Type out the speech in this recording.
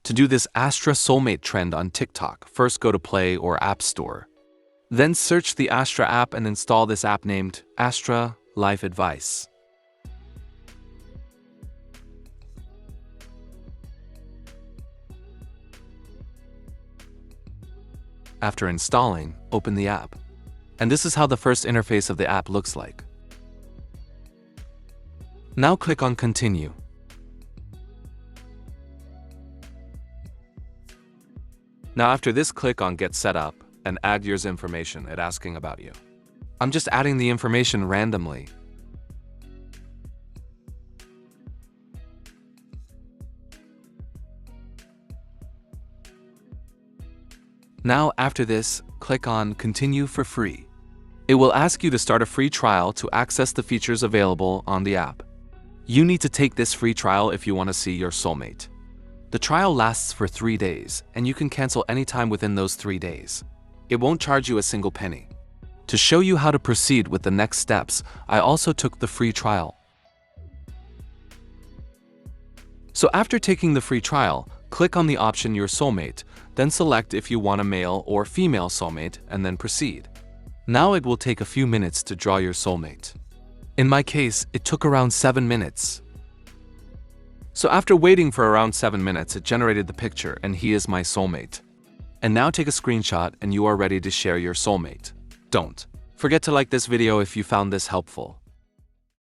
To do this Astra Soulmate Trend on TikTok, first go to Play or App Store. Then search the Astra app and install this app named Astra Life Advice. After installing, open the app. And this is how the first interface of the app looks like. Now click on Continue. Now after this, click on Get Set Up and add your information it's asking about you. I'm just adding the information randomly. Now after this, click on Continue for free. It will ask you to start a free trial to access the features available on the app. You need to take this free trial if you want to see your soulmate. The trial lasts for 3 days, and you can cancel anytime within those 3 days. It won't charge you a single penny. To show you how to proceed with the next steps, I also took the free trial. So after taking the free trial, click on the option Your Soulmate, then select if you want a male or female soulmate, and then proceed. Now it will take a few minutes to draw your soulmate. In my case, it took around 7 minutes. So after waiting for around 7 minutes, it generated the picture and he is my soulmate. And now take a screenshot and you are ready to share your soulmate. Don't forget to like this video if you found this helpful.